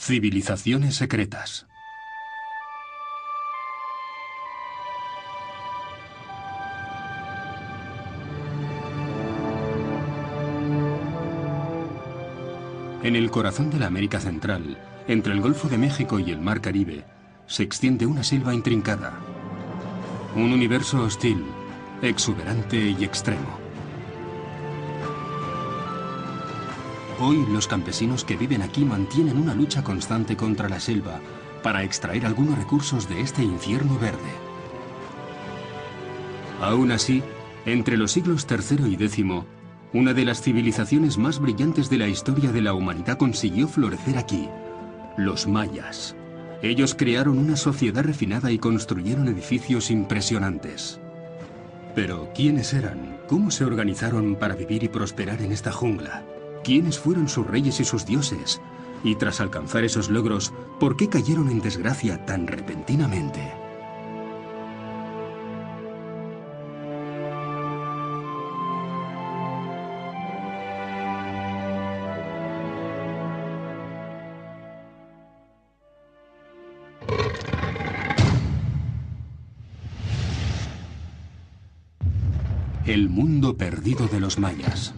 Civilizaciones secretas. En el corazón de la América Central, entre el Golfo de México y el Mar Caribe, se extiende una selva intrincada. Un universo hostil, exuberante y extremo. Hoy los campesinos que viven aquí mantienen una lucha constante contra la selva para extraer algunos recursos de este infierno verde. Aún así, entre los siglos III y X, una de las civilizaciones más brillantes de la historia de la humanidad consiguió florecer aquí: los mayas. Ellos crearon una sociedad refinada y construyeron edificios impresionantes. Pero, ¿quiénes eran? ¿Cómo se organizaron para vivir y prosperar en esta jungla? ¿Quiénes fueron sus reyes y sus dioses? Y tras alcanzar esos logros, ¿por qué cayeron en desgracia tan repentinamente? El mundo perdido de los mayas.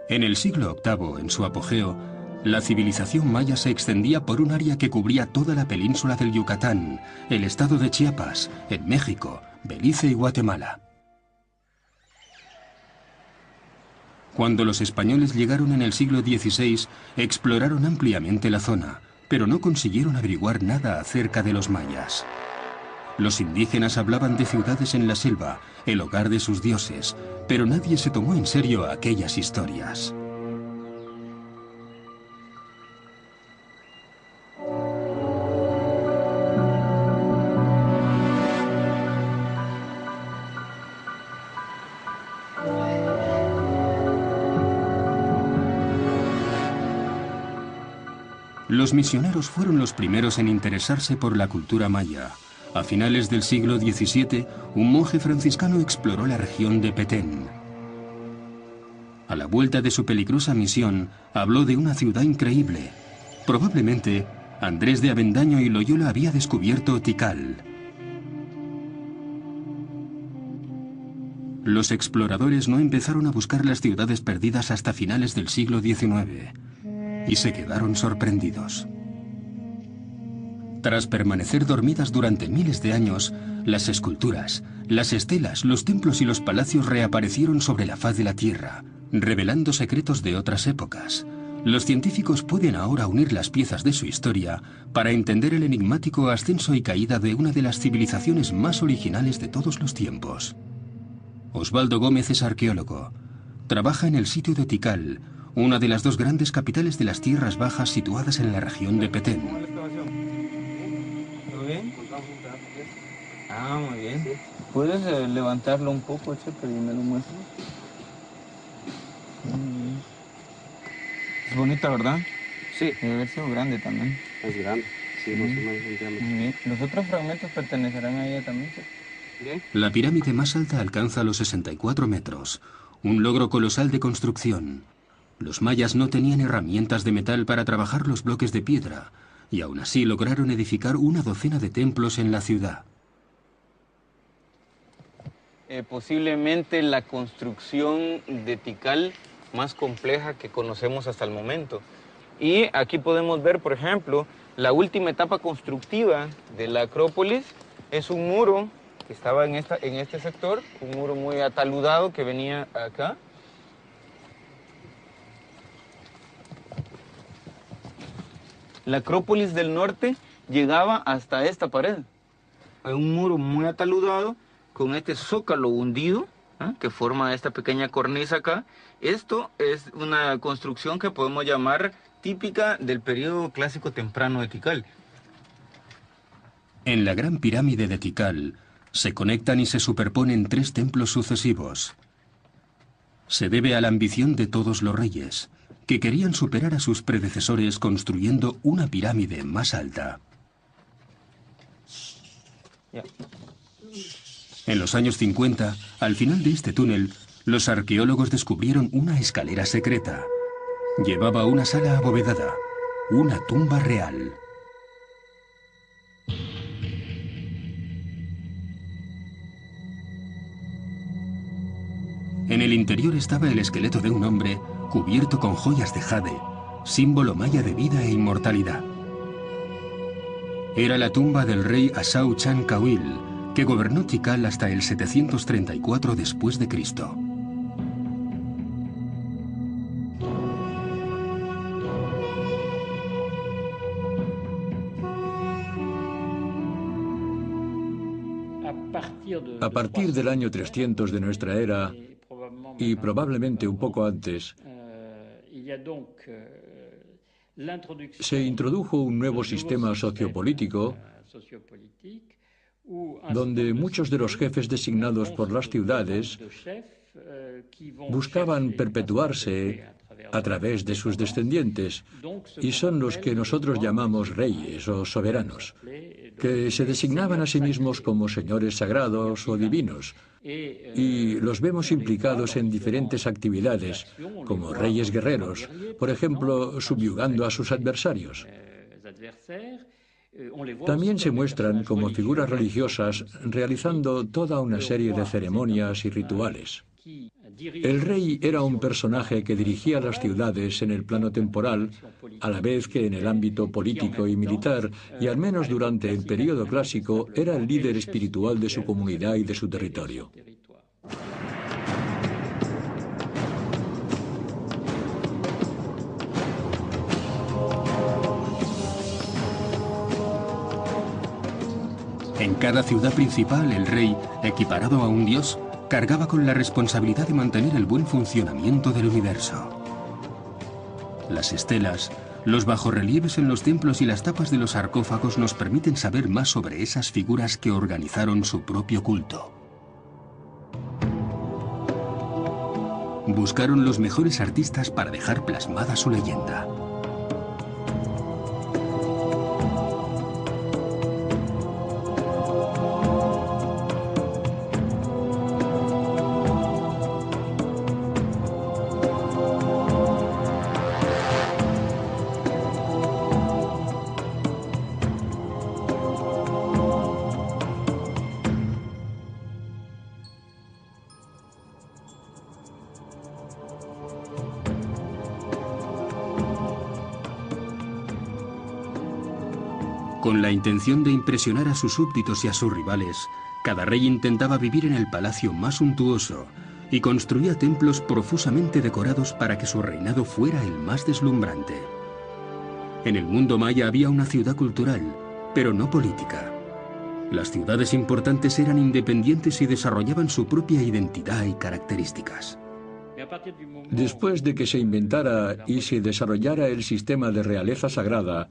En el siglo VIII, en su apogeo, la civilización maya se extendía por un área que cubría toda la península del Yucatán, el estado de Chiapas, en México, Belice y Guatemala. Cuando los españoles llegaron en el siglo XVI, exploraron ampliamente la zona, pero no consiguieron averiguar nada acerca de los mayas. Los indígenas hablaban de ciudades en la selva, el hogar de sus dioses, pero nadie se tomó en serio aquellas historias. Los misioneros fueron los primeros en interesarse por la cultura maya. A finales del siglo XVII, un monje franciscano exploró la región de Petén. A la vuelta de su peligrosa misión, habló de una ciudad increíble. Probablemente, Andrés de Avendaño y Loyola había descubierto Tikal. Los exploradores no empezaron a buscar las ciudades perdidas hasta finales del siglo XIX, y se quedaron sorprendidos. Tras permanecer dormidas durante miles de años, las esculturas, las estelas, los templos y los palacios reaparecieron sobre la faz de la Tierra, revelando secretos de otras épocas. Los científicos pueden ahora unir las piezas de su historia para entender el enigmático ascenso y caída de una de las civilizaciones más originales de todos los tiempos. Osvaldo Gómez es arqueólogo. Trabaja en el sitio de Tikal, una de las dos grandes capitales de las tierras bajas situadas en la región de Petén. Ah, muy bien. ¿Puedes levantarlo un poco, Chepe, y me lo muestras? Es bonita, ¿verdad? Sí. Debe haber sido grande también. Es grande, sí, más o menos en diámetro. Muy bien. ¿Los otros fragmentos pertenecerán a ella también, Chepe? Bien. La pirámide más alta alcanza los 64 metros, un logro colosal de construcción. Los mayas no tenían herramientas de metal para trabajar los bloques de piedra, y aún así lograron edificar una docena de templos en la ciudad. Posiblemente la construcción de Tikal más compleja que conocemos hasta el momento. Y aquí podemos ver, por ejemplo, la última etapa constructiva de la Acrópolis es un muro que estaba en este sector, un muro muy ataludado que venía acá. La Acrópolis del norte llegaba hasta esta pared. Hay un muro muy ataludado con este zócalo hundido, que forma esta pequeña cornisa acá. Esto es una construcción que podemos llamar típica del periodo clásico temprano de Tikal. En la Gran Pirámide de Tikal se conectan y se superponen tres templos sucesivos. Se debe a la ambición de todos los reyes, que querían superar a sus predecesores construyendo una pirámide más alta. Ya. En los años 50, al final de este túnel, los arqueólogos descubrieron una escalera secreta. Llevaba a una sala abovedada, una tumba real. En el interior estaba el esqueleto de un hombre cubierto con joyas de jade, símbolo maya de vida e inmortalidad. Era la tumba del rey Asau Chan Kawil, que gobernó Tikal hasta el 734 después de Cristo. A partir del año 300 de nuestra era, y probablemente un poco antes, se introdujo un nuevo sistema sociopolítico donde muchos de los jefes designados por las ciudades buscaban perpetuarse a través de sus descendientes, y son los que nosotros llamamos reyes o soberanos, que se designaban a sí mismos como señores sagrados o divinos, y los vemos implicados en diferentes actividades, como reyes guerreros, por ejemplo, subyugando a sus adversarios. También se muestran como figuras religiosas realizando toda una serie de ceremonias y rituales. El rey era un personaje que dirigía las ciudades en el plano temporal, a la vez que en el ámbito político y militar, y al menos durante el período clásico era el líder espiritual de su comunidad y de su territorio. En cada ciudad principal, el rey, equiparado a un dios, cargaba con la responsabilidad de mantener el buen funcionamiento del universo. Las estelas, los bajorrelieves en los templos y las tapas de los sarcófagos nos permiten saber más sobre esas figuras que organizaron su propio culto. Buscaron los mejores artistas para dejar plasmada su leyenda. Con la intención de impresionar a sus súbditos y a sus rivales, cada rey intentaba vivir en el palacio más suntuoso y construía templos profusamente decorados para que su reinado fuera el más deslumbrante. En el mundo maya había una ciudad cultural, pero no política. Las ciudades importantes eran independientes y desarrollaban su propia identidad y características. Después de que se inventara y se desarrollara el sistema de realeza sagrada,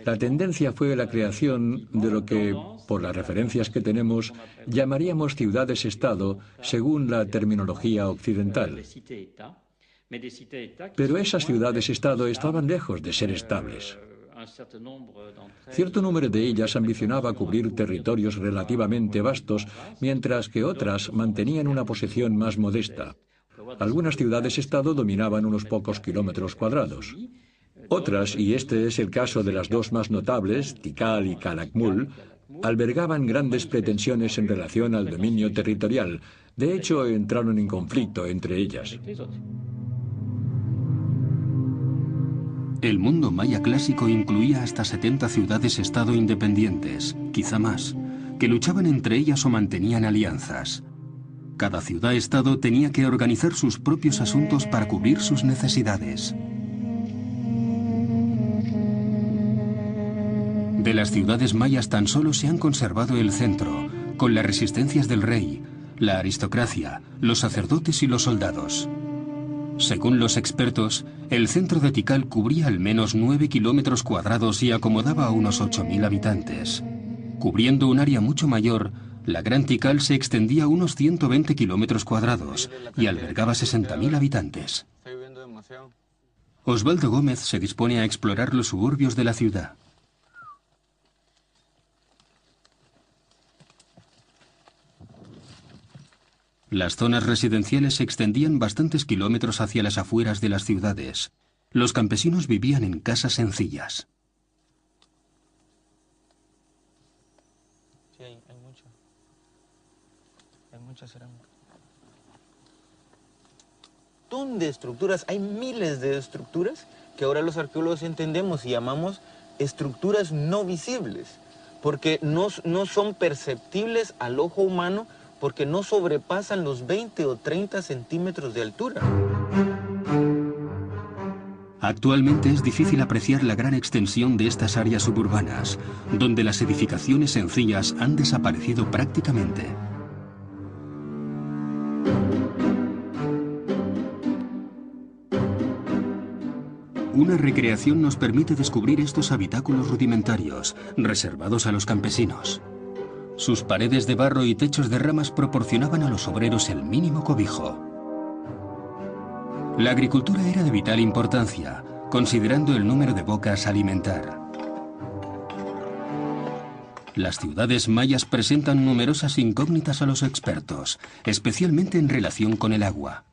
la tendencia fue la creación de lo que, por las referencias que tenemos, llamaríamos ciudades-estado según la terminología occidental. Pero esas ciudades-estado estaban lejos de ser estables. Cierto número de ellas ambicionaba cubrir territorios relativamente vastos, mientras que otras mantenían una posición más modesta. Algunas ciudades-estado dominaban unos pocos kilómetros cuadrados. Otras, y este es el caso de las dos más notables, Tikal y Calakmul, albergaban grandes pretensiones en relación al dominio territorial. De hecho, entraron en conflicto entre ellas. El mundo maya clásico incluía hasta 70 ciudades-estado independientes, quizá más, que luchaban entre ellas o mantenían alianzas. Cada ciudad-estado tenía que organizar sus propios asuntos para cubrir sus necesidades. De las ciudades mayas tan solo se han conservado el centro, con las resistencias del rey, la aristocracia, los sacerdotes y los soldados. Según los expertos, el centro de Tikal cubría al menos 9 kilómetros cuadrados y acomodaba a unos 8.000 habitantes. Cubriendo un área mucho mayor, la Gran Tikal se extendía a unos 120 kilómetros cuadrados y albergaba 60.000 habitantes. Osvaldo Gómez se dispone a explorar los suburbios de la ciudad. Las zonas residenciales se extendían bastantes kilómetros hacia las afueras de las ciudades. Los campesinos vivían en casas sencillas. Sí, hay mucha cerámica. Un montón de estructuras, hay miles de estructuras que ahora los arqueólogos entendemos y llamamos estructuras no visibles, porque no son perceptibles al ojo humano, porque no sobrepasan los 20 o 30 centímetros de altura. Actualmente es difícil apreciar la gran extensión de estas áreas suburbanas, donde las edificaciones sencillas han desaparecido prácticamente. Una recreación nos permite descubrir estos habitáculos rudimentarios, reservados a los campesinos. Sus paredes de barro y techos de ramas proporcionaban a los obreros el mínimo cobijo. La agricultura era de vital importancia, considerando el número de bocas a alimentar. Las ciudades mayas presentan numerosas incógnitas a los expertos, especialmente en relación con el agua.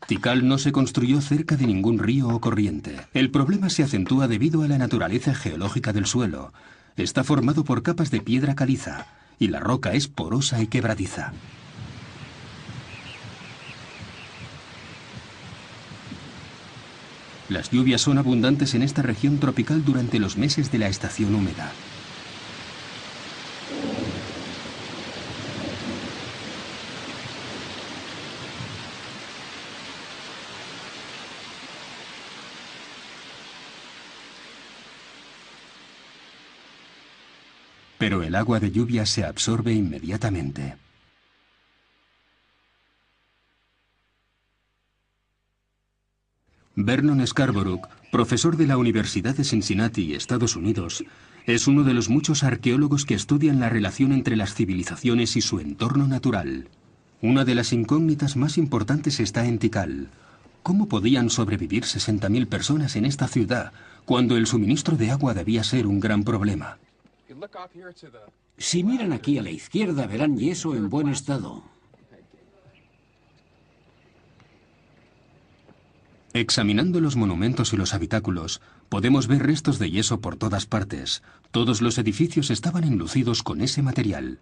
Tikal no se construyó cerca de ningún río o corriente. El problema se acentúa debido a la naturaleza geológica del suelo. Está formado por capas de piedra caliza, y la roca es porosa y quebradiza. Las lluvias son abundantes en esta región tropical durante los meses de la estación húmeda. Pero el agua de lluvia se absorbe inmediatamente. Vernon Scarborough, profesor de la Universidad de Cincinnati, Estados Unidos, es uno de los muchos arqueólogos que estudian la relación entre las civilizaciones y su entorno natural. Una de las incógnitas más importantes está en Tikal. ¿Cómo podían sobrevivir 60.000 personas en esta ciudad cuando el suministro de agua debía ser un gran problema? Si miran aquí a la izquierda verán yeso en buen estado. Examinando los monumentos y los habitáculos, podemos ver restos de yeso por todas partes. Todos los edificios estaban enlucidos con ese material.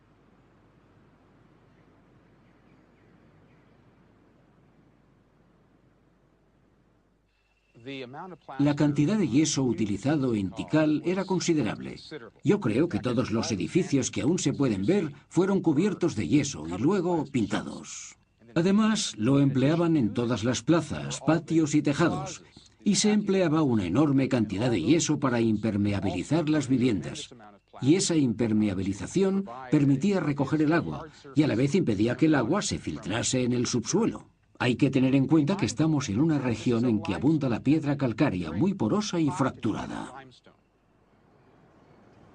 La cantidad de yeso utilizado en Tikal era considerable. Yo creo que todos los edificios que aún se pueden ver fueron cubiertos de yeso y luego pintados. Además, lo empleaban en todas las plazas, patios y tejados, y se empleaba una enorme cantidad de yeso para impermeabilizar las viviendas. Y esa impermeabilización permitía recoger el agua, y a la vez impedía que el agua se filtrase en el subsuelo. Hay que tener en cuenta que estamos en una región en que abunda la piedra calcárea, muy porosa y fracturada.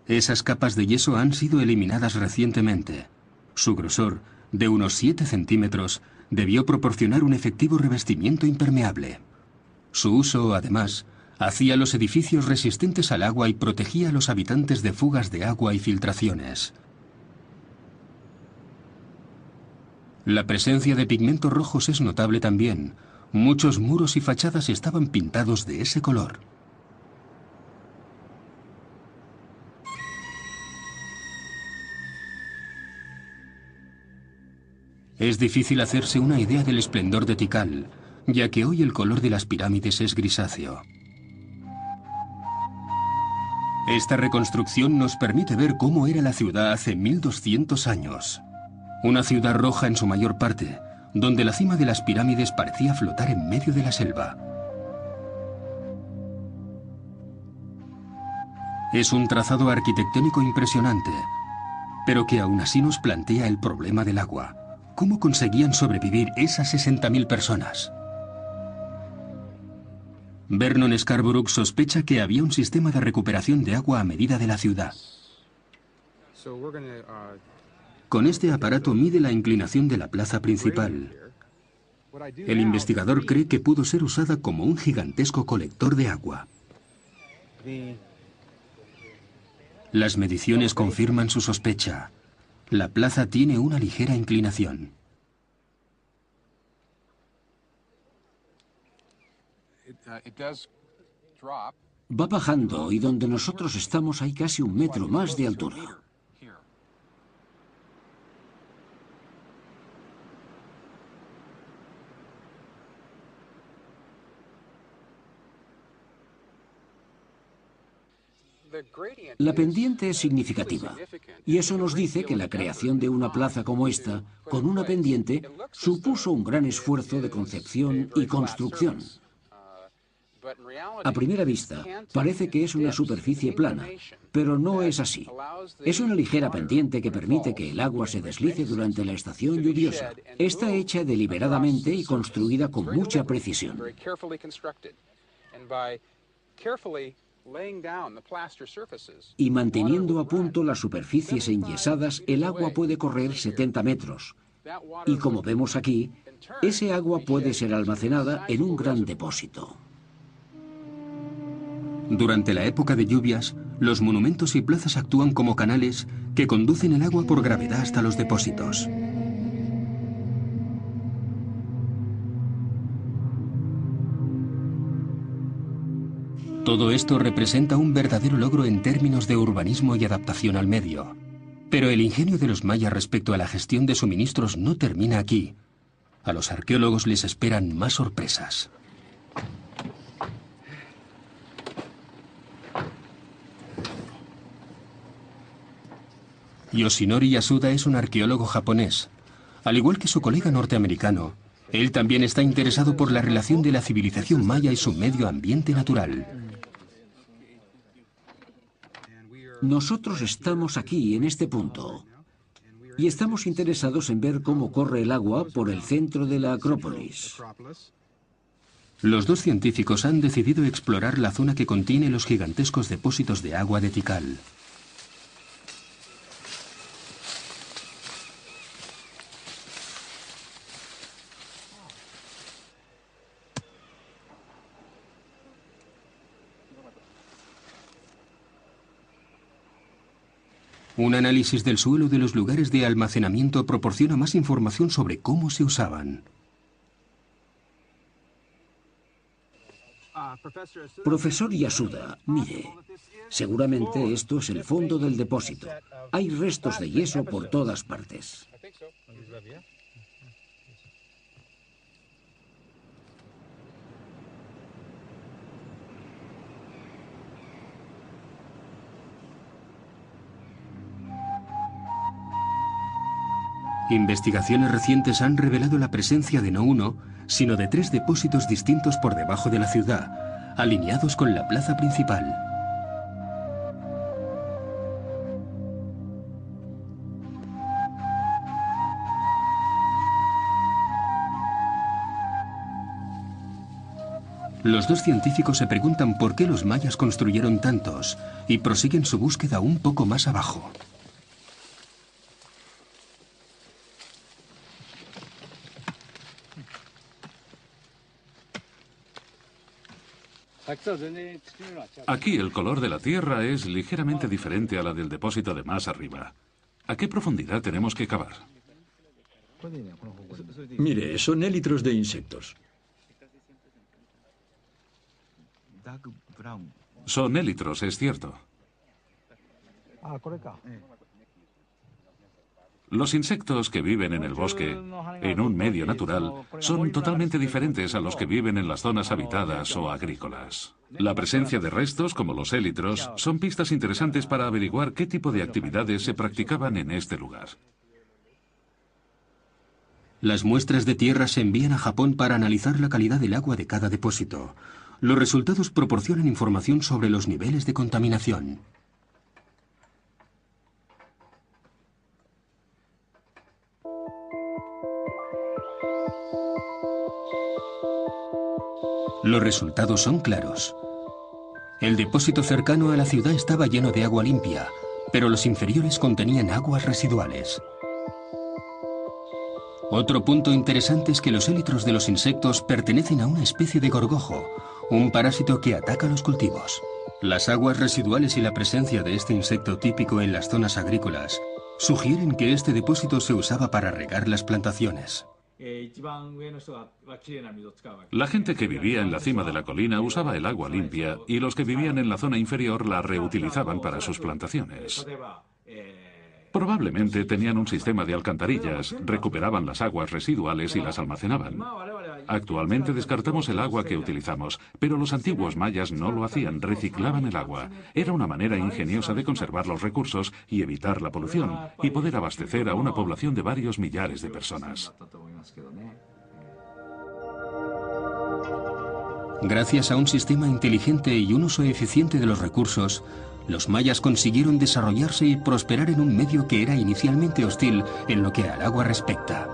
Esas capas de yeso han sido eliminadas recientemente. Su grosor, de unos 7 centímetros, debió proporcionar un efectivo revestimiento impermeable. Su uso, además, hacía los edificios resistentes al agua y protegía a los habitantes de fugas de agua y filtraciones. La presencia de pigmentos rojos es notable también. Muchos muros y fachadas estaban pintados de ese color. Es difícil hacerse una idea del esplendor de Tikal, ya que hoy el color de las pirámides es grisáceo. Esta reconstrucción nos permite ver cómo era la ciudad hace 1200 años. Una ciudad roja en su mayor parte, donde la cima de las pirámides parecía flotar en medio de la selva. Es un trazado arquitectónico impresionante, pero que aún así nos plantea el problema del agua. ¿Cómo conseguían sobrevivir esas 60.000 personas? Vernon Scarborough sospecha que había un sistema de recuperación de agua a medida de la ciudad. Con este aparato mide la inclinación de la plaza principal. El investigador cree que pudo ser usada como un gigantesco colector de agua. Las mediciones confirman su sospecha. La plaza tiene una ligera inclinación. Va bajando y donde nosotros estamos hay casi 1 metro más de altura. La pendiente es significativa, y eso nos dice que la creación de una plaza como esta, con una pendiente, supuso un gran esfuerzo de concepción y construcción. A primera vista, parece que es una superficie plana, pero no es así. Es una ligera pendiente que permite que el agua se deslice durante la estación lluviosa. Está hecha deliberadamente y construida con mucha precisión. Y manteniendo a punto las superficies enyesadas, el agua puede correr 70 metros. Y como vemos aquí, ese agua puede ser almacenada en un gran depósito. Durante la época de lluvias, los monumentos y plazas actúan como canales que conducen el agua por gravedad hasta los depósitos. Todo esto representa un verdadero logro en términos de urbanismo y adaptación al medio. Pero el ingenio de los mayas respecto a la gestión de suministros no termina aquí. A los arqueólogos les esperan más sorpresas. Yoshinori Yasuda es un arqueólogo japonés. Al igual que su colega norteamericano, él también está interesado por la relación de la civilización maya y su medio ambiente natural. Nosotros estamos aquí, en este punto, y estamos interesados en ver cómo corre el agua por el centro de la Acrópolis. Los dos científicos han decidido explorar la zona que contiene los gigantescos depósitos de agua de Tikal. Un análisis del suelo de los lugares de almacenamiento proporciona más información sobre cómo se usaban. Profesor Yasuda, mire, seguramente esto es el fondo del depósito. Hay restos de yeso por todas partes. Investigaciones recientes han revelado la presencia de no uno, sino de 3 depósitos distintos por debajo de la ciudad, alineados con la plaza principal. Los dos científicos se preguntan por qué los mayas construyeron tantos y prosiguen su búsqueda un poco más abajo. Aquí el color de la tierra es ligeramente diferente a la del depósito de más arriba. ¿A qué profundidad tenemos que cavar? Mire, son élitros de insectos. Son élitros, es cierto. Los insectos que viven en el bosque, en un medio natural, son totalmente diferentes a los que viven en las zonas habitadas o agrícolas. La presencia de restos, como los élitros, son pistas interesantes para averiguar qué tipo de actividades se practicaban en este lugar. Las muestras de tierra se envían a Japón para analizar la calidad del agua de cada depósito. Los resultados proporcionan información sobre los niveles de contaminación. Los resultados son claros. El depósito cercano a la ciudad estaba lleno de agua limpia, pero los inferiores contenían aguas residuales. Otro punto interesante es que los élitros de los insectos pertenecen a una especie de gorgojo, un parásito que ataca los cultivos. Las aguas residuales y la presencia de este insecto típico en las zonas agrícolas sugieren que este depósito se usaba para regar las plantaciones. La gente que vivía en la cima de la colina usaba el agua limpia y los que vivían en la zona inferior la reutilizaban para sus plantaciones. Probablemente tenían un sistema de alcantarillas, recuperaban las aguas residuales y las almacenaban. Actualmente descartamos el agua que utilizamos, pero los antiguos mayas no lo hacían, reciclaban el agua. Era una manera ingeniosa de conservar los recursos y evitar la polución, y poder abastecer a una población de varios millares de personas. Gracias a un sistema inteligente y un uso eficiente de los recursos, los mayas consiguieron desarrollarse y prosperar en un medio que era inicialmente hostil en lo que al agua respecta.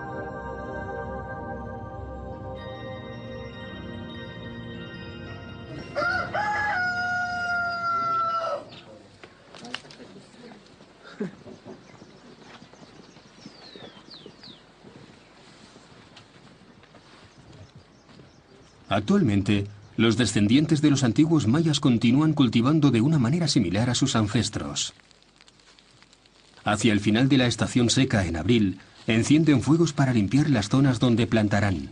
Actualmente, los descendientes de los antiguos mayas continúan cultivando de una manera similar a sus ancestros. Hacia el final de la estación seca en abril, encienden fuegos para limpiar las zonas donde plantarán.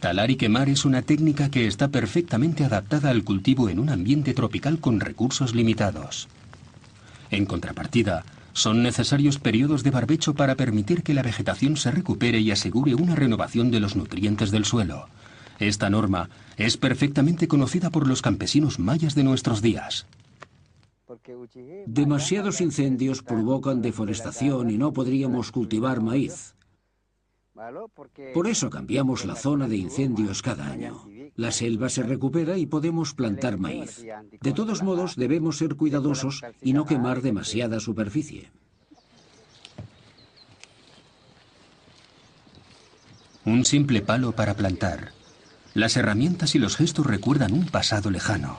Talar y quemar es una técnica que está perfectamente adaptada al cultivo en un ambiente tropical con recursos limitados. En contrapartida, son necesarios periodos de barbecho para permitir que la vegetación se recupere y asegure una renovación de los nutrientes del suelo. Esta norma es perfectamente conocida por los campesinos mayas de nuestros días. Demasiados incendios provocan deforestación y no podríamos cultivar maíz. Por eso cambiamos la zona de incendios cada año. La selva se recupera y podemos plantar maíz. De todos modos, debemos ser cuidadosos y no quemar demasiada superficie. Un simple palo para plantar. Las herramientas y los gestos recuerdan un pasado lejano.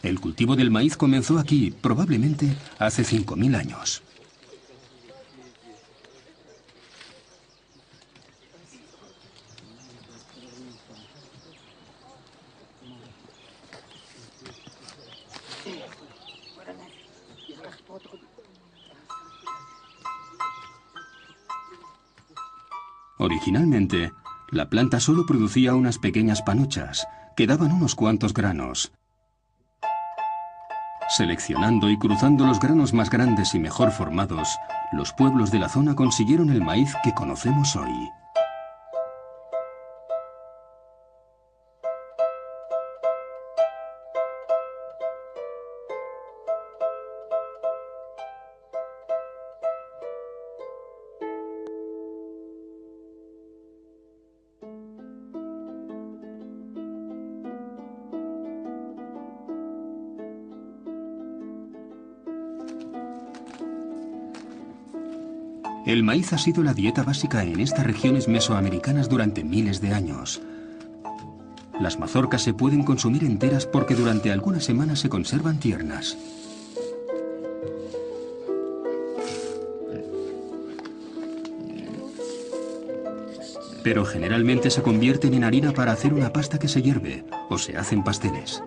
El cultivo del maíz comenzó aquí, probablemente hace 5000 años. Originalmente, la planta solo producía unas pequeñas panuchas, que daban unos cuantos granos. Seleccionando y cruzando los granos más grandes y mejor formados, los pueblos de la zona consiguieron el maíz que conocemos hoy. El maíz ha sido la dieta básica en estas regiones mesoamericanas durante miles de años. Las mazorcas se pueden consumir enteras porque durante algunas semanas se conservan tiernas. Pero generalmente se convierten en harina para hacer una pasta que se hierve o se hacen pasteles.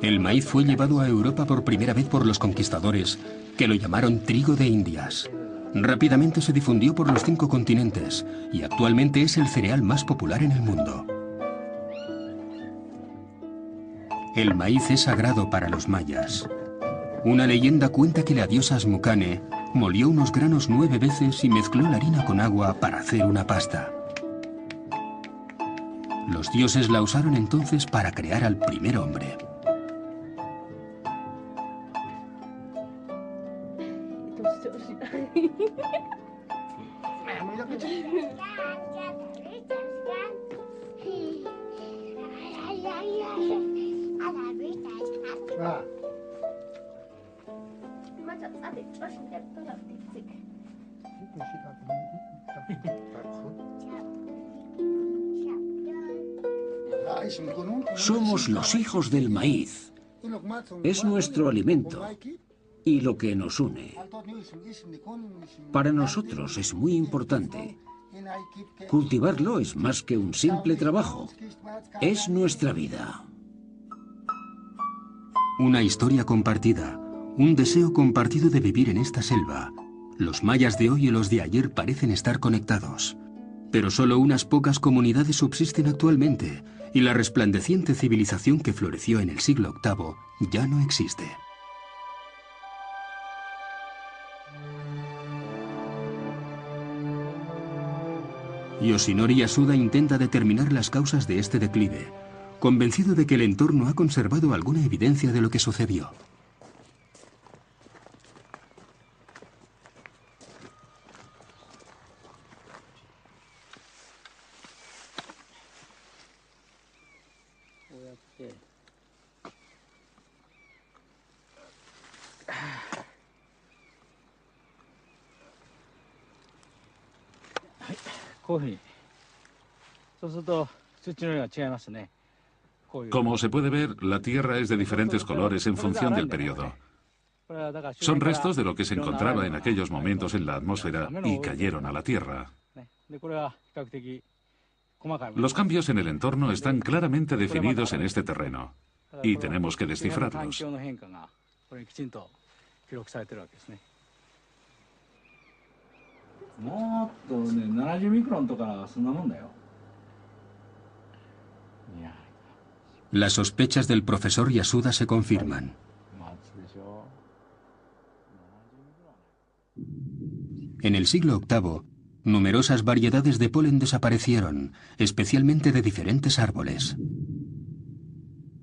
El maíz fue llevado a Europa por primera vez por los conquistadores, que lo llamaron trigo de Indias. Rápidamente se difundió por los 5 continentes y actualmente es el cereal más popular en el mundo. El maíz es sagrado para los mayas. Una leyenda cuenta que la diosa Asmukane molió unos granos 9 veces y mezcló la harina con agua para hacer una pasta. Los dioses la usaron entonces para crear al primer hombre. Somos los hijos del maíz. Es nuestro alimento y lo que nos une. Para nosotros es muy importante. Cultivarlo es más que un simple trabajo. Es nuestra vida. Una historia compartida, un deseo compartido de vivir en esta selva. Los mayas de hoy y los de ayer parecen estar conectados. Pero solo unas pocas comunidades subsisten actualmente y la resplandeciente civilización que floreció en el siglo VIII ya no existe. Yoshinori Yasuda intenta determinar las causas de este declive, convencido de que el entorno ha conservado alguna evidencia de lo que sucedió. Como se puede ver, la tierra es de diferentes colores en función del periodo. Son restos de lo que se encontraba en aquellos momentos en la atmósfera y cayeron a la tierra. Los cambios en el entorno están claramente definidos en este terreno y tenemos que descifrarlos. Las sospechas del profesor Yasuda se confirman. En el siglo VIII, numerosas variedades de polen desaparecieron, especialmente de diferentes árboles.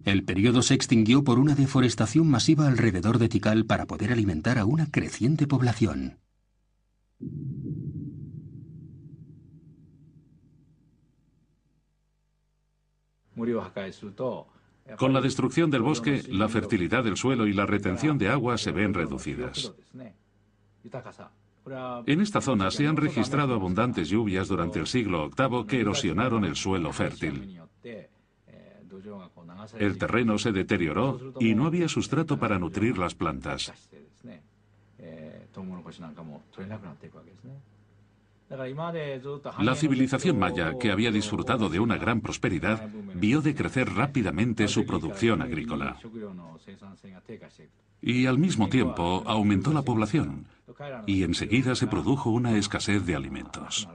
El periodo se extinguió por una deforestación masiva alrededor de Tikal para poder alimentar a una creciente población. Con la destrucción del bosque, la fertilidad del suelo y la retención de agua se ven reducidas. En esta zona se han registrado abundantes lluvias durante el siglo VIII que erosionaron el suelo fértil. El terreno se deterioró y no había sustrato para nutrir las plantas. La civilización maya, que había disfrutado de una gran prosperidad, vio decrecer rápidamente su producción agrícola. Y al mismo tiempo aumentó la población, y enseguida se produjo una escasez de alimentos.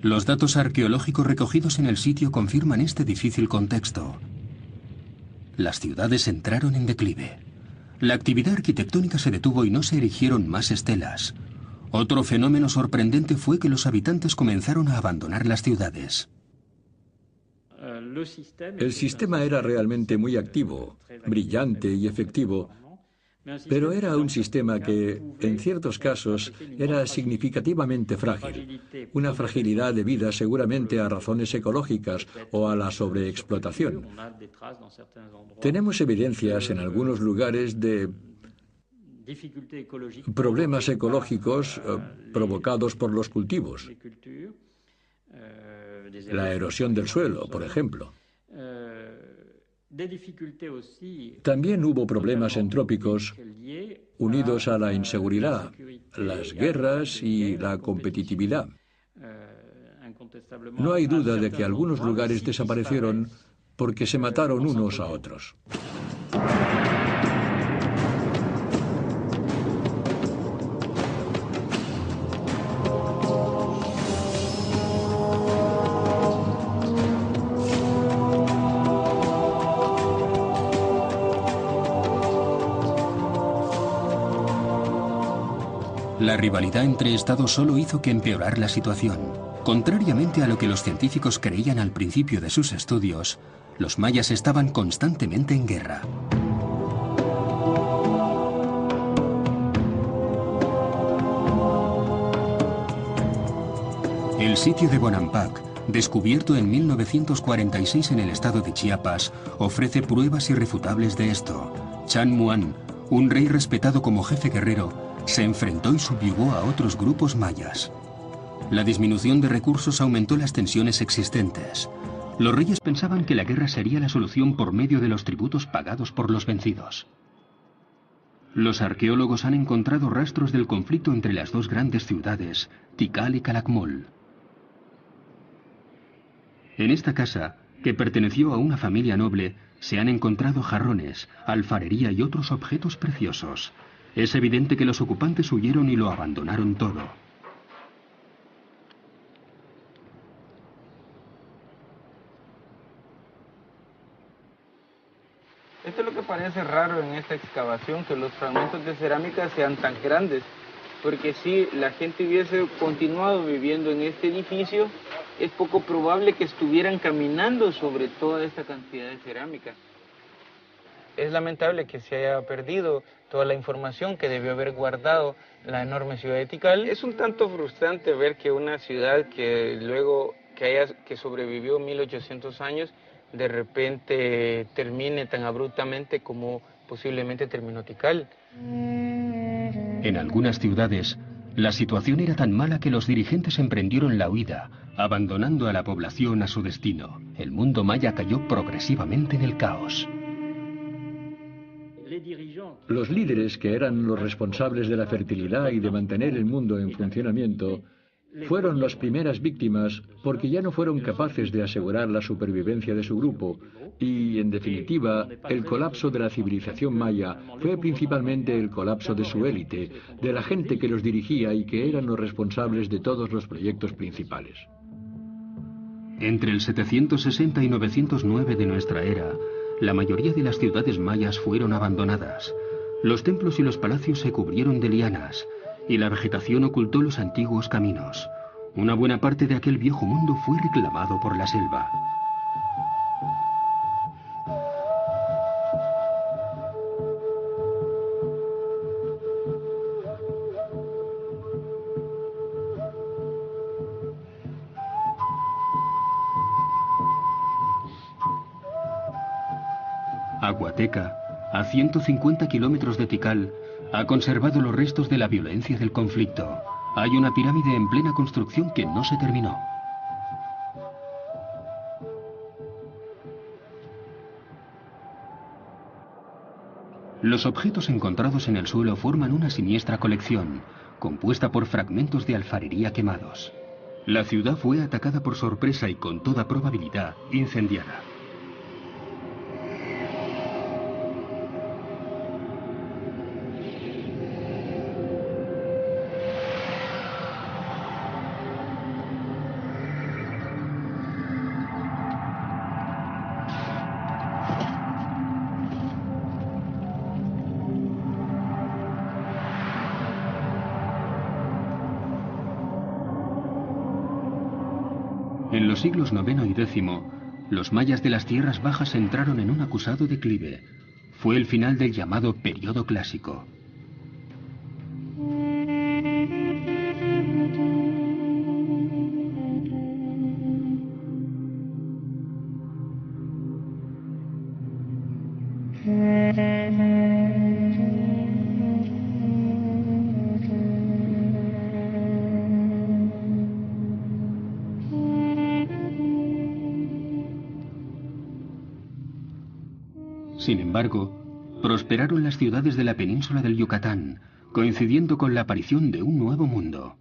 Los datos arqueológicos recogidos en el sitio confirman este difícil contexto. Las ciudades entraron en declive. La actividad arquitectónica se detuvo y no se erigieron más estelas. Otro fenómeno sorprendente fue que los habitantes comenzaron a abandonar las ciudades. El sistema era realmente muy activo, brillante y efectivo, pero era un sistema que, en ciertos casos, era significativamente frágil. Una fragilidad debida seguramente a razones ecológicas o a la sobreexplotación. Tenemos evidencias en algunos lugares de problemas ecológicos provocados por los cultivos. La erosión del suelo, por ejemplo. También hubo problemas entrópicos unidos a la inseguridad, las guerras y la competitividad. No hay duda de que algunos lugares desaparecieron porque se mataron unos a otros. La rivalidad entre estados solo hizo que empeorar la situación. Contrariamente a lo que los científicos creían al principio de sus estudios, los mayas estaban constantemente en guerra. El sitio de Bonampak, descubierto en 1946 en el estado de Chiapas, ofrece pruebas irrefutables de esto. Chan Muan, un rey respetado como jefe guerrero, se enfrentó y subyugó a otros grupos mayas. La disminución de recursos aumentó las tensiones existentes. Los reyes pensaban que la guerra sería la solución por medio de los tributos pagados por los vencidos. Los arqueólogos han encontrado rastros del conflicto entre las dos grandes ciudades, Tikal y Calakmul. En esta casa, que perteneció a una familia noble, se han encontrado jarrones, alfarería y otros objetos preciosos. Es evidente que los ocupantes huyeron y lo abandonaron todo. Esto es lo que parece raro en esta excavación, que los fragmentos de cerámica sean tan grandes, porque si la gente hubiese continuado viviendo en este edificio, es poco probable que estuvieran caminando sobre toda esta cantidad de cerámica. Es lamentable que se haya perdido toda la información que debió haber guardado la enorme ciudad de Tikal. Es un tanto frustrante ver que una ciudad que luego que sobrevivió 1800 años, de repente termine tan abruptamente como posiblemente terminó Tikal. En algunas ciudades, la situación era tan mala que los dirigentes emprendieron la huida, abandonando a la población a su destino. El mundo maya cayó progresivamente en el caos. Los líderes, que eran los responsables de la fertilidad y de mantener el mundo en funcionamiento, fueron las primeras víctimas porque ya no fueron capaces de asegurar la supervivencia de su grupo y, en definitiva, el colapso de la civilización maya fue principalmente el colapso de su élite, de la gente que los dirigía y que eran los responsables de todos los proyectos principales. Entre el 760 y 909 de nuestra era, la mayoría de las ciudades mayas fueron abandonadas. Los templos y los palacios se cubrieron de lianas, y la vegetación ocultó los antiguos caminos. Una buena parte de aquel viejo mundo fue reclamado por la selva. Aguateca, a 150 kilómetros de Tikal, ha conservado los restos de la violencia del conflicto. Hay una pirámide en plena construcción que no se terminó. Los objetos encontrados en el suelo forman una siniestra colección, compuesta por fragmentos de alfarería quemados. La ciudad fue atacada por sorpresa y con toda probabilidad incendiada. En los siglos IX y X, los mayas de las tierras bajas entraron en un acusado declive. Fue el final del llamado Período Clásico. Sin embargo, prosperaron las ciudades de la península del Yucatán, coincidiendo con la aparición de un nuevo mundo.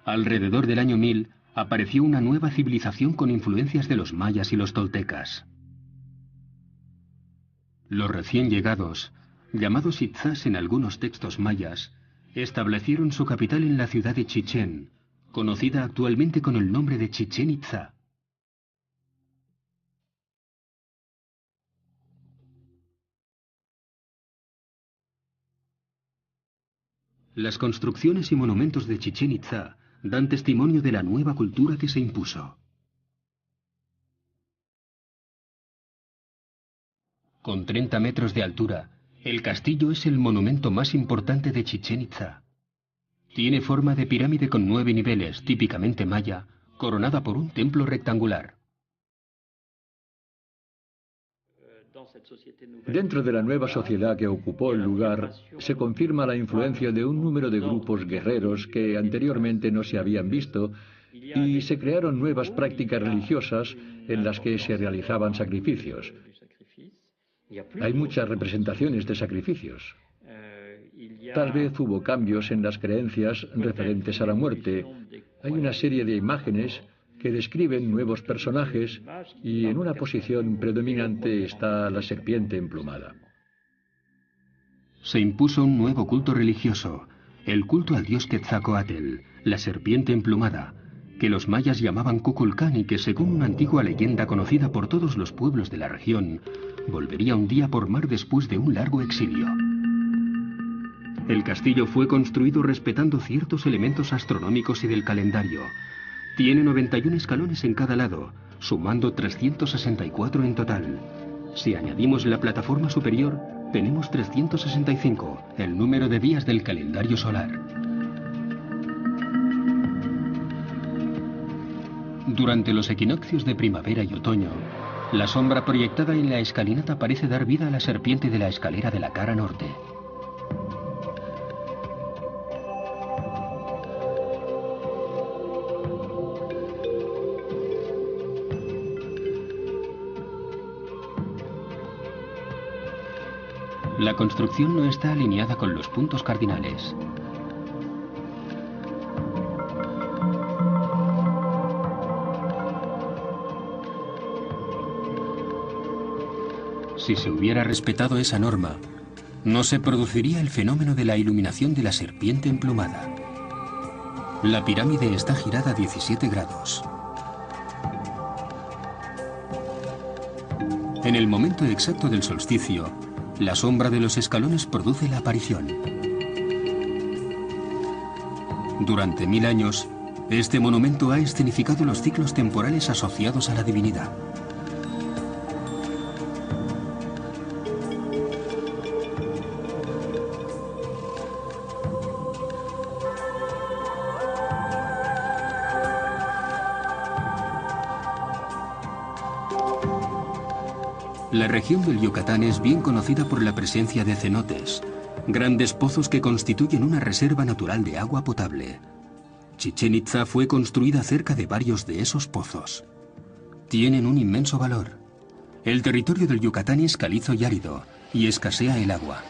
Alrededor del año 1000 apareció una nueva civilización con influencias de los mayas y los toltecas. Los recién llegados, llamados Itzás en algunos textos mayas, establecieron su capital en la ciudad de Chichén, conocida actualmente con el nombre de Chichén Itzá. Las construcciones y monumentos de Chichén Itzá dan testimonio de la nueva cultura que se impuso. Con 30 metros de altura, el castillo es el monumento más importante de Chichén Itzá. Tiene forma de pirámide con 9 niveles, típicamente maya, coronada por un templo rectangular. Dentro de la nueva sociedad que ocupó el lugar, se confirma la influencia de un número de grupos guerreros que anteriormente no se habían visto y se crearon nuevas prácticas religiosas en las que se realizaban sacrificios. Hay muchas representaciones de sacrificios. Tal vez hubo cambios en las creencias referentes a la muerte. Hay una serie de imágenes que describen nuevos personajes y en una posición predominante está la serpiente emplumada. Se impuso un nuevo culto religioso, el culto al dios Quetzalcóatl, la serpiente emplumada, que los mayas llamaban Kukulcán y que, según una antigua leyenda conocida por todos los pueblos de la región, volvería un día por mar después de un largo exilio. El castillo fue construido respetando ciertos elementos astronómicos y del calendario. Tiene 91 escalones en cada lado, sumando 364 en total. Si añadimos la plataforma superior, tenemos 365, el número de días del calendario solar. Durante los equinoccios de primavera y otoño, la sombra proyectada en la escalinata parece dar vida a la serpiente de la escalera de la cara norte. La construcción no está alineada con los puntos cardinales. Si se hubiera respetado esa norma, no se produciría el fenómeno de la iluminación de la serpiente emplumada. La pirámide está girada a 17 grados. En el momento exacto del solsticio, la sombra de los escalones produce la aparición. Durante 1000 años, este monumento ha escenificado los ciclos temporales asociados a la divinidad. La región del Yucatán es bien conocida por la presencia de cenotes, grandes pozos que constituyen una reserva natural de agua potable. Chichén Itzá fue construida cerca de varios de esos pozos. Tienen un inmenso valor. El territorio del Yucatán es calizo y árido, y escasea el agua.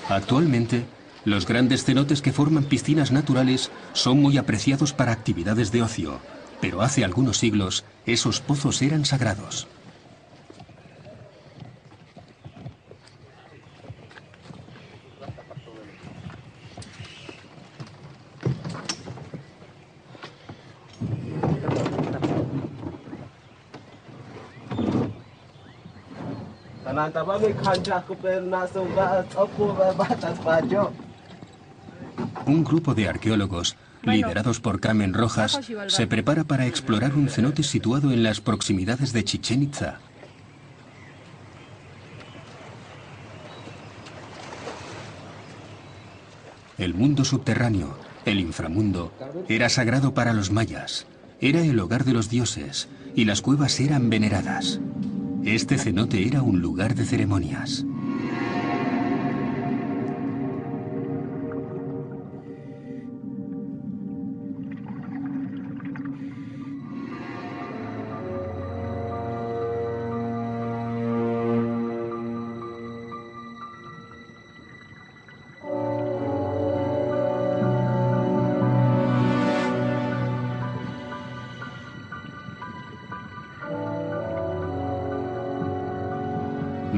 Actualmente, los grandes cenotes que forman piscinas naturales son muy apreciados para actividades de ocio, pero hace algunos siglos esos pozos eran sagrados. Un grupo de arqueólogos, liderados por Carmen Rojas, se prepara para explorar un cenote situado en las proximidades de Chichén Itzá. El mundo subterráneo, el inframundo, era sagrado para los mayas. Era el hogar de los dioses, y las cuevas eran veneradas. Este cenote era un lugar de ceremonias.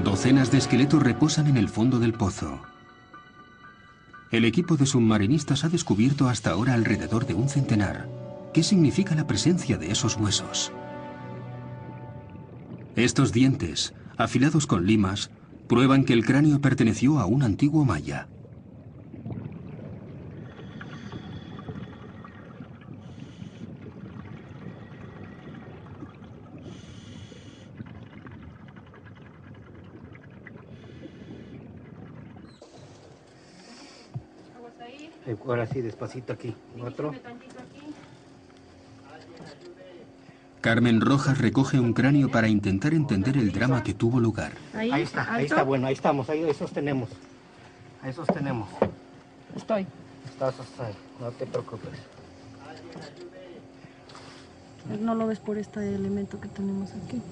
Docenas de esqueletos reposan en el fondo del pozo. El equipo de submarinistas ha descubierto hasta ahora alrededor de un centenar. ¿Qué significa la presencia de esos huesos? Estos dientes, afilados con limas, prueban que el cráneo perteneció a un antiguo maya. Ahora sí, despacito aquí. Otro. Carmen Rojas recoge un cráneo para intentar entender el drama que tuvo lugar. Ahí está, bueno, ahí estamos, ahí sostenemos. Ahí sostenemos. Estoy. Estás ahí, no te preocupes. No lo ves por este elemento que tenemos aquí.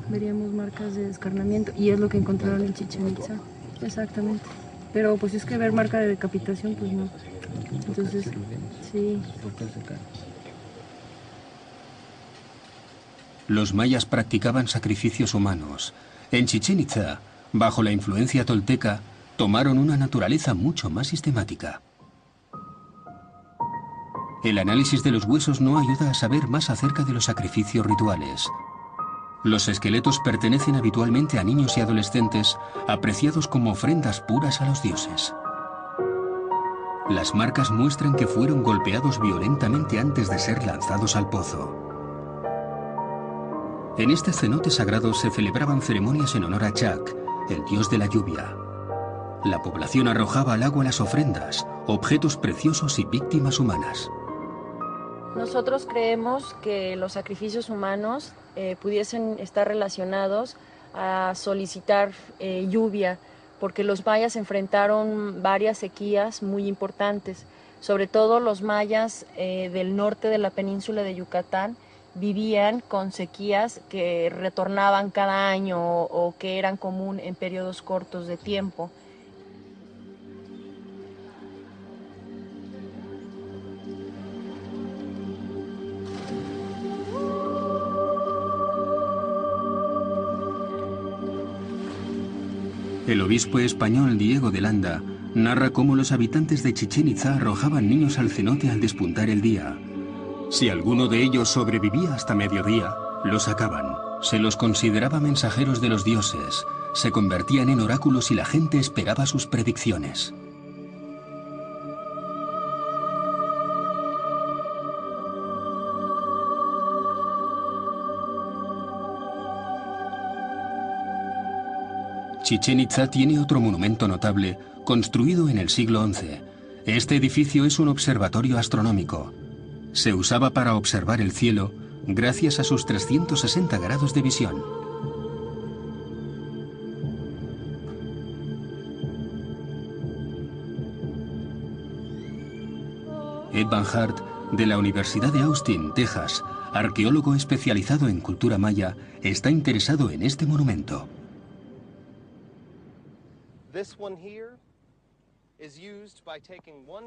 Veríamos marcas de descarnamiento y es lo que encontraron en Chichén Itzá. Exactamente. Pero pues es que ver marca de decapitación, pues no. Entonces, sí. Los mayas practicaban sacrificios humanos. En Chichén Itzá, bajo la influencia tolteca, tomaron una naturaleza mucho más sistemática. El análisis de los huesos no ayuda a saber más acerca de los sacrificios rituales. Los esqueletos pertenecen habitualmente a niños y adolescentes, apreciados como ofrendas puras a los dioses. Las marcas muestran que fueron golpeados violentamente antes de ser lanzados al pozo. En este cenote sagrado se celebraban ceremonias en honor a Chak, el dios de la lluvia. La población arrojaba al agua las ofrendas, objetos preciosos y víctimas humanas. Nosotros creemos que los sacrificios humanos pudiesen estar relacionados a solicitar lluvia, porque los mayas enfrentaron varias sequías muy importantes. Sobre todo los mayas del norte de la península de Yucatán vivían con sequías que retornaban cada año o que eran común en periodos cortos de tiempo. El obispo español Diego de Landa narra cómo los habitantes de Chichén Itzá arrojaban niños al cenote al despuntar el día. Si alguno de ellos sobrevivía hasta mediodía, los sacaban. Se los consideraba mensajeros de los dioses, se convertían en oráculos y la gente esperaba sus predicciones. Chichén Itzá tiene otro monumento notable, construido en el siglo XI. Este edificio es un observatorio astronómico. Se usaba para observar el cielo gracias a sus 360 grados de visión. Ed Van Hart, de la Universidad de Austin, Texas, arqueólogo especializado en cultura maya, está interesado en este monumento.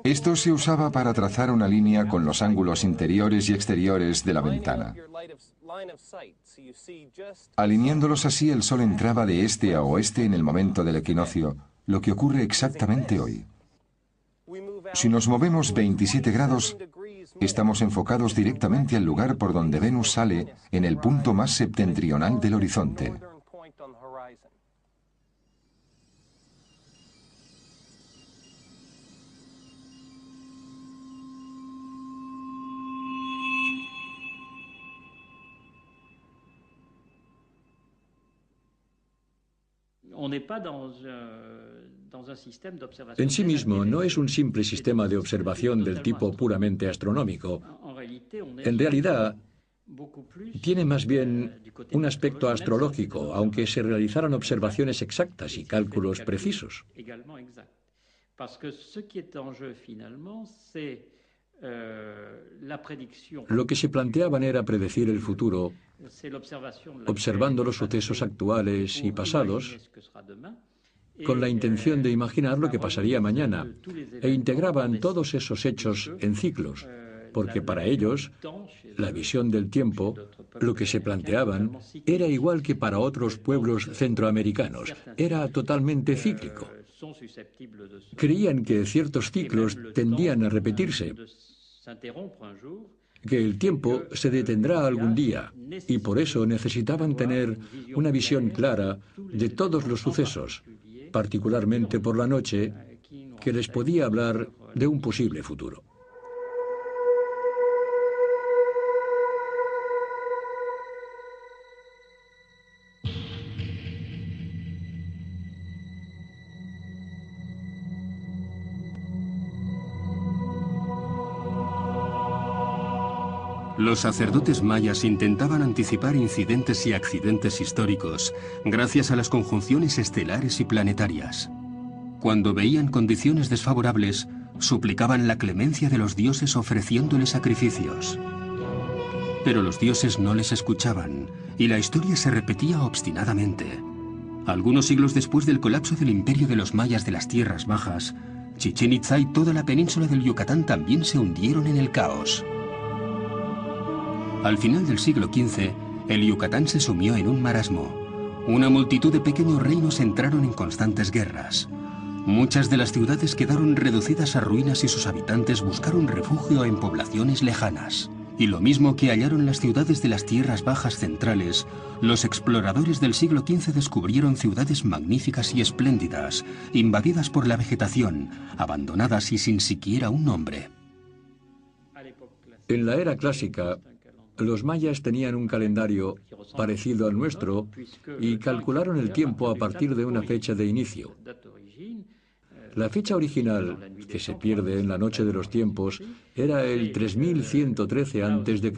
Esto se usaba para trazar una línea con los ángulos interiores y exteriores de la ventana. Alineándolos así, el sol entraba de este a oeste en el momento del equinoccio, lo que ocurre exactamente hoy. Si nos movemos 27 grados, estamos enfocados directamente al lugar por donde Venus sale en el punto más septentrional del horizonte. En sí mismo no es un simple sistema de observación del tipo puramente astronómico. En realidad, tiene más bien un aspecto astrológico, aunque se realizaran observaciones exactas y cálculos precisos. Lo que se planteaban era predecir el futuro, observando los sucesos actuales y pasados, con la intención de imaginar lo que pasaría mañana, e integraban todos esos hechos en ciclos, porque para ellos, la visión del tiempo, lo que se planteaban, era igual que para otros pueblos centroamericanos, era totalmente cíclico. Creían que ciertos ciclos tendían a repetirse, que el tiempo se detendrá algún día, y por eso necesitaban tener una visión clara de todos los sucesos, particularmente por la noche, que les podía hablar de un posible futuro. Los sacerdotes mayas intentaban anticipar incidentes y accidentes históricos gracias a las conjunciones estelares y planetarias. Cuando veían condiciones desfavorables, suplicaban la clemencia de los dioses ofreciéndoles sacrificios. Pero los dioses no les escuchaban y la historia se repetía obstinadamente. Algunos siglos después del colapso del imperio de los mayas de las Tierras Bajas, Chichén Itzá y toda la península del Yucatán también se hundieron en el caos. Al final del siglo XV, el Yucatán se sumió en un marasmo. Una multitud de pequeños reinos entraron en constantes guerras. Muchas de las ciudades quedaron reducidas a ruinas y sus habitantes buscaron refugio en poblaciones lejanas. Y lo mismo que hallaron las ciudades de las Tierras Bajas centrales, los exploradores del siglo XV descubrieron ciudades magníficas y espléndidas, invadidas por la vegetación, abandonadas y sin siquiera un nombre. En la era clásica, los mayas tenían un calendario parecido al nuestro y calcularon el tiempo a partir de una fecha de inicio. La fecha original, que se pierde en la noche de los tiempos, era el 3113 a.C.,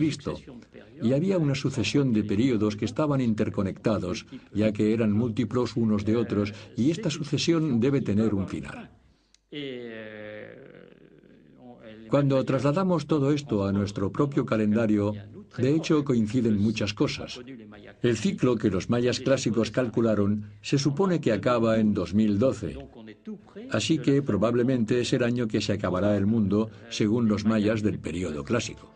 y había una sucesión de períodos que estaban interconectados, ya que eran múltiplos unos de otros, y esta sucesión debe tener un final. Cuando trasladamos todo esto a nuestro propio calendario, de hecho coinciden muchas cosas. El ciclo que los mayas clásicos calcularon se supone que acaba en 2012. Así que probablemente es el año que se acabará el mundo según los mayas del período clásico.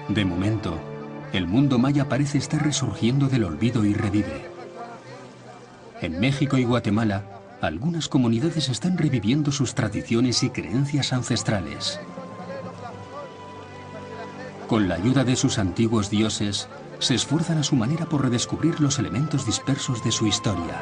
De momento, el mundo maya parece estar resurgiendo del olvido y revive. En México y Guatemala, algunas comunidades están reviviendo sus tradiciones y creencias ancestrales. Con la ayuda de sus antiguos dioses, se esfuerzan a su manera por redescubrir los elementos dispersos de su historia.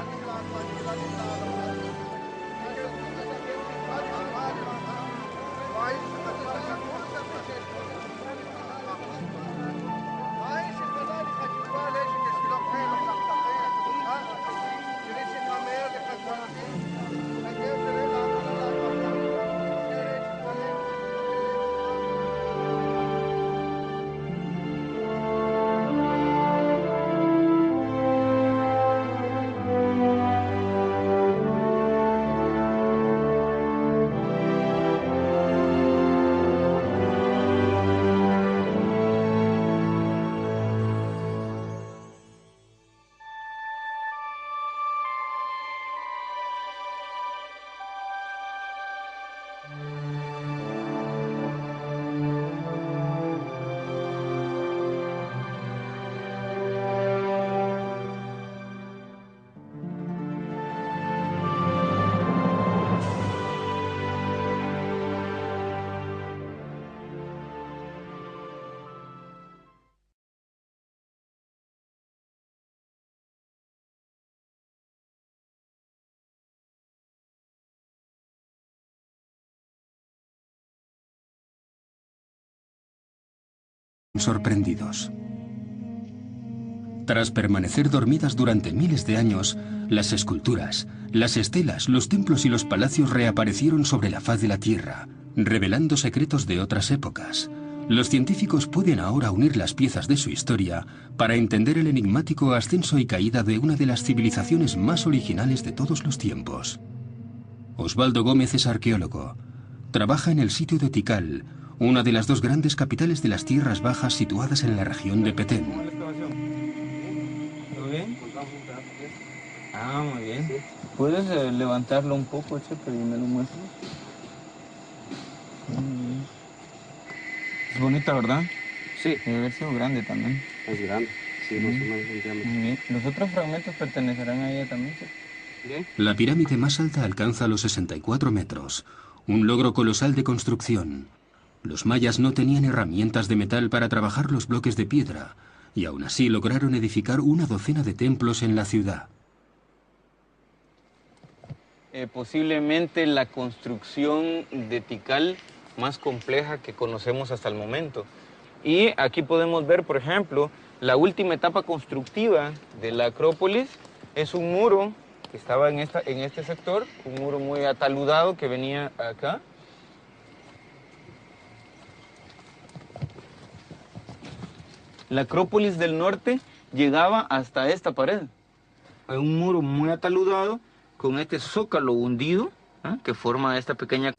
Sorprendidos. Tras permanecer dormidas durante miles de años, las esculturas, las estelas, los templos y los palacios reaparecieron sobre la faz de la Tierra, revelando secretos de otras épocas. Los científicos pueden ahora unir las piezas de su historia para entender el enigmático ascenso y caída de una de las civilizaciones más originales de todos los tiempos. Osvaldo Gómez es arqueólogo. Trabaja en el sitio de Tikal, una de las dos grandes capitales de las Tierras Bajas situadas en la región de Petén. ¿Todo bien? Ah, muy bien. ¿Puedes levantarlo un poco, Chepe, y me lo muestras? Es bonita, ¿verdad? Sí. Debe haber sido grande también. Es grande, sí, más o menos en diámetro. Muy bien. ¿Los otros fragmentos pertenecerán a ella también, Chepe? Bien. La pirámide más alta alcanza los 64 metros, un logro colosal de construcción. Los mayas no tenían herramientas de metal para trabajar los bloques de piedra, y aún así lograron edificar una docena de templos en la ciudad. posiblemente la construcción de Tikal más compleja que conocemos hasta el momento. Y aquí podemos ver, por ejemplo, la última etapa constructiva de la Acrópolis es un muro que estaba en este sector, un muro muy ataludado que venía acá. La Acrópolis del norte llegaba hasta esta pared. Hay un muro muy ataludado con este zócalo hundido, ¿eh?, que forma esta pequeña...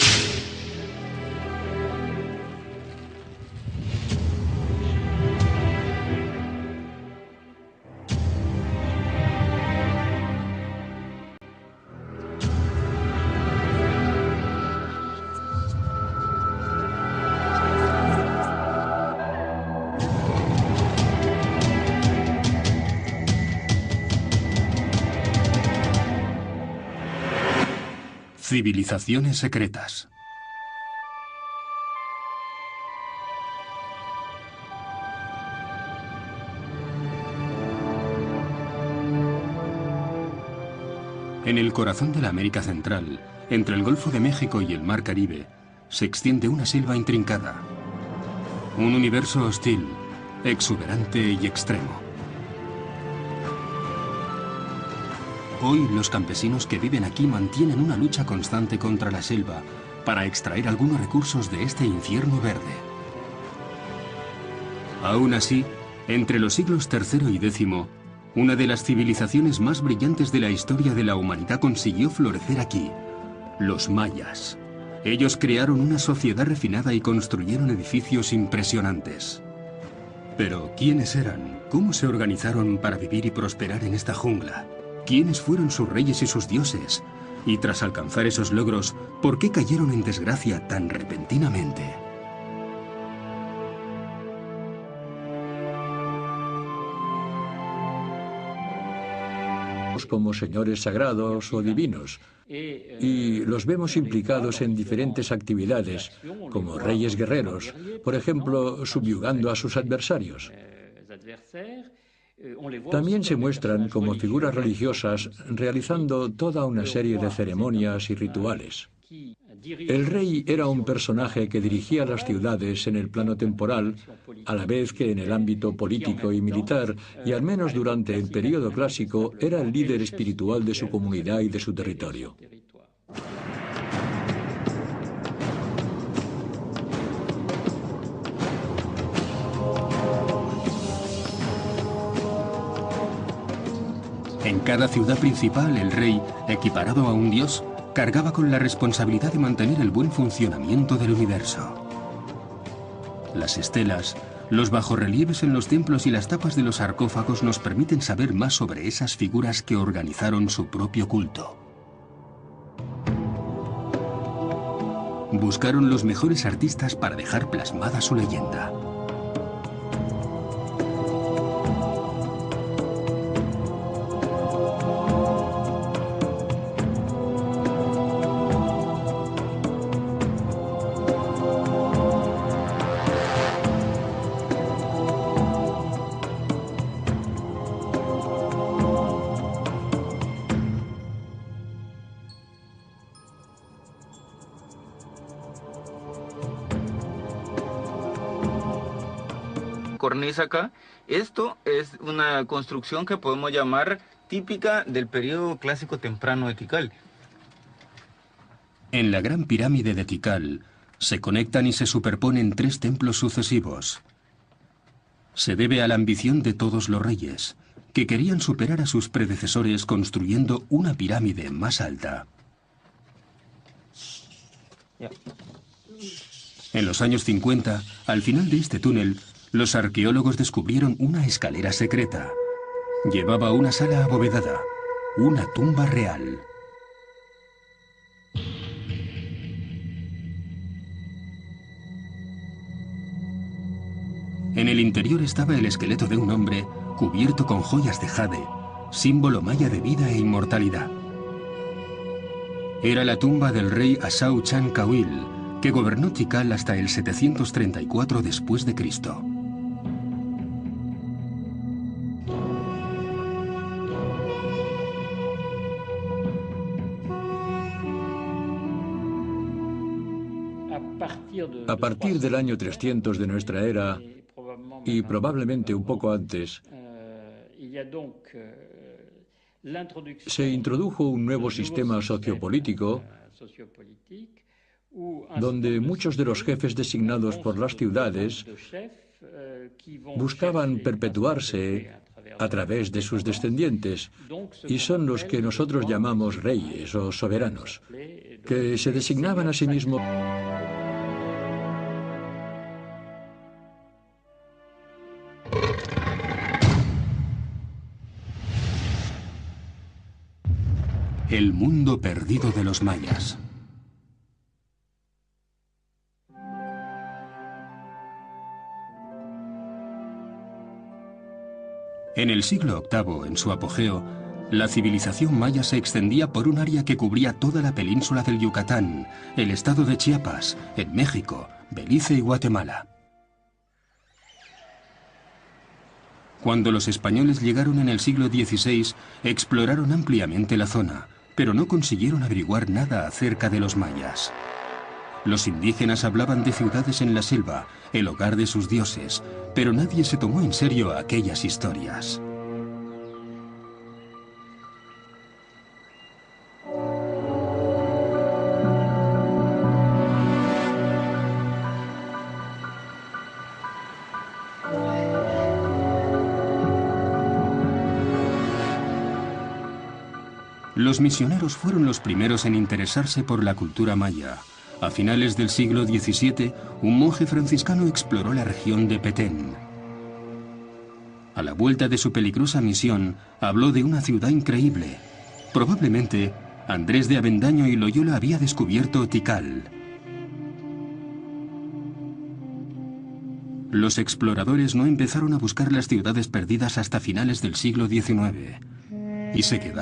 Civilizaciones secretas. En el corazón de la América Central, entre el Golfo de México y el Mar Caribe, se extiende una selva intrincada. Un universo hostil, exuberante y extremo. Hoy los campesinos que viven aquí mantienen una lucha constante contra la selva para extraer algunos recursos de este infierno verde. Aún así, entre los siglos III y X, una de las civilizaciones más brillantes de la historia de la humanidad consiguió florecer aquí: los mayas. Ellos crearon una sociedad refinada y construyeron edificios impresionantes. Pero, ¿quiénes eran? ¿Cómo se organizaron para vivir y prosperar en esta jungla? ¿Quiénes fueron sus reyes y sus dioses? Y tras alcanzar esos logros, ¿por qué cayeron en desgracia tan repentinamente? Como señores sagrados o divinos, y los vemos implicados en diferentes actividades, como reyes guerreros, por ejemplo, subyugando a sus adversarios. También se muestran como figuras religiosas realizando toda una serie de ceremonias y rituales. El rey era un personaje que dirigía las ciudades en el plano temporal, a la vez que en el ámbito político y militar, y al menos durante el período clásico era el líder espiritual de su comunidad y de su territorio. En cada ciudad principal, el rey, equiparado a un dios, cargaba con la responsabilidad de mantener el buen funcionamiento del universo. Las estelas, los bajorrelieves en los templos y las tapas de los sarcófagos nos permiten saber más sobre esas figuras que organizaron su propio culto. Buscaron los mejores artistas para dejar plasmada su leyenda. Cornisa acá. Esto es una construcción que podemos llamar típica del periodo clásico temprano de Tikal. En la Gran Pirámide de Tikal se conectan y se superponen tres templos sucesivos. Se debe a la ambición de todos los reyes, que querían superar a sus predecesores construyendo una pirámide más alta. En los años 50, al final de este túnel, los arqueólogos descubrieron una escalera secreta. Llevaba una sala abovedada, una tumba real. En el interior estaba el esqueleto de un hombre cubierto con joyas de jade, símbolo maya de vida e inmortalidad. Era la tumba del rey Asau-chan-Kawil, que gobernó Tikal hasta el 734 después de Cristo. A partir del año 300 de nuestra era, y probablemente un poco antes, se introdujo un nuevo sistema sociopolítico donde muchos de los jefes designados por las ciudades buscaban perpetuarse a través de sus descendientes, y son los que nosotros llamamos reyes o soberanos, que se designaban a sí mismos. El mundo perdido de los mayas. En el siglo VIII, en su apogeo, la civilización maya se extendía por un área que cubría toda la península del Yucatán, el estado de Chiapas, en México, Belice y Guatemala. Cuando los españoles llegaron en el siglo XVI, exploraron ampliamente la zona, pero no consiguieron averiguar nada acerca de los mayas. Los indígenas hablaban de ciudades en la selva, el hogar de sus dioses, pero nadie se tomó en serio aquellas historias. Los misioneros fueron los primeros en interesarse por la cultura maya. A finales del siglo XVII, un monje franciscano exploró la región de Petén. A la vuelta de su peligrosa misión, habló de una ciudad increíble. Probablemente, Andrés de Avendaño y Loyola había descubierto Tikal. Los exploradores no empezaron a buscar las ciudades perdidas hasta finales del siglo XIX, y se quedaron